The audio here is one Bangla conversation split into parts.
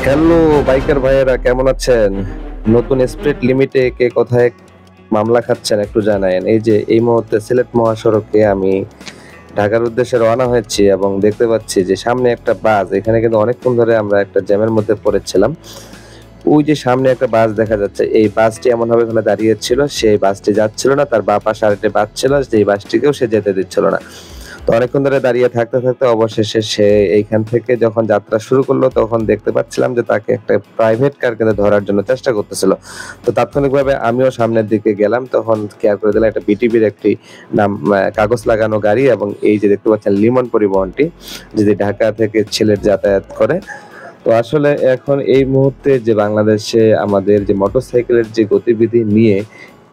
হ্যালো বাইকার ভাইয়েরা, কেমন আছেন? নতুন স্পিড লিমিটে কে কোথায় মামলা খাচ্ছেন একটু জানায়েন। এই যে এই মুহূর্তে সিলেট মহাসড়কে আমি ঢাকার উদ্দেশ্যে রওনা হয়েছি এবং দেখতে পাচ্ছি যে সামনে একটা বাস, এখানে কিন্তু অনেকক্ষণ ধরে আমরা একটা জ্যামের মধ্যে পড়েছিলাম। ওই যে সামনে একটা বাস দেখা যাচ্ছে, এই বাসটি এমনভাবে ওখানে দাঁড়িয়েছিল, সেই বাসটি যাচ্ছিল না, তার বাঁ পাশে আরেকটি বাস ছিল, যেই বাসটিকেও সে যেতে দিচ্ছিল না। তো অনেকক্ষণ ধরে দাঁড়িয়ে থাকতে থাকতে অবশেষে সে এইখান থেকে যখন যাত্রা শুরু করলো, তখন দেখতে পাচ্ছিলাম যে তাকে একটা প্রাইভেট কার কিন্তু ধরার জন্য চেষ্টা করতেছিল। তো তাৎক্ষণিকভাবে আমিও সামনের দিকে গেলাম, তখন খেয়াল করে দিলাম একটা বিটিভির একটি কাগজ লাগানো গাড়ি, এবং এই যে দেখতে পাচ্ছেন লিমন পরিবহনটি, যদি ঢাকা থেকে সিলেট যাতায়াত করে। তো আসলে এখন এই মুহূর্তে যে বাংলাদেশে আমাদের যে মোটরসাইকেলের যে গতিবিধি নিয়ে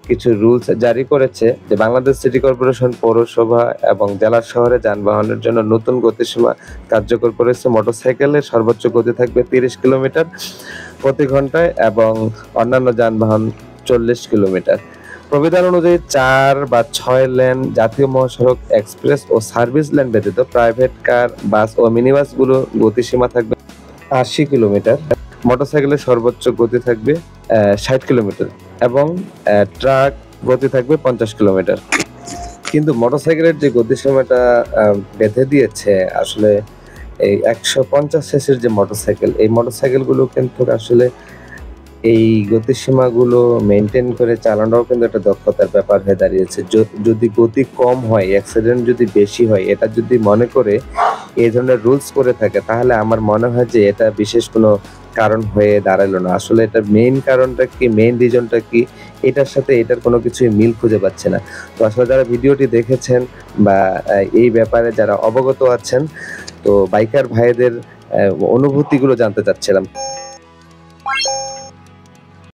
কিছু রুলস জারি করেছে, যে বাংলাদেশ সিটি কর্পোরেশন, পৌরসভা এবং জেলা শহরে যানবাহনের জন্য নতুন গতিসীমা কার্যকর করেছে। মোটরসাইকেলের সর্বোচ্চ গতি থাকবে 30 কিলোমিটার প্রতি ঘন্টায় এবং অন্যান্য যানবাহন 40 কিলোমিটার। প্রবিধান অনুযায়ী 4 বা 6 লেন জাতীয় মহাসড়ক, এক্সপ্রেস ও সার্ভিস লেন ব্যতীত প্রাইভেট কার, বাস ও মিনিবাসগুলো গতিসীমা থাকবে 80 কিলোমিটার। মোটরসাইকেলের সর্বোচ্চ গতি থাকবে 60 কিলোমিটার এবং ট্রাক গতি থাকবে 50 কিলোমিটার। কিন্তু মোটরসাইকেলের যে গতিসীমাটা বেঁধে দিয়েছে, আসলে এই 150 সিসির যে মোটরসাইকেল, এই মোটরসাইকেলগুলো কিন্তু আসলে এই গতিসীমাগুলো মেইনটেইন করে চালানোও কিন্তু একটা দক্ষতার ব্যাপার হয়ে দাঁড়িয়েছে। যদি গতি কম হয়, অ্যাক্সিডেন্ট যদি বেশি হয়, এটা যদি মনে করে এই ধরনের রুলস করে থাকে, তাহলে আমার মনে হয় যে এটা বিশেষ কোনো কারণ হয়ে দাঁড়ালো না। আসলে এটার মেইন কারণটা কি, মেইন রিজনটা কি, এটার সাথে এটার কোনো কিছুই মিল খুঁজে পাচ্ছে না। তো আসলে যারা ভিডিওটি দেখেছেন বা এই ব্যাপারে যারা অবগত আছেন, তো বাইকার ভাইদের অনুভূতিগুলো জানতে চাচ্ছিলাম।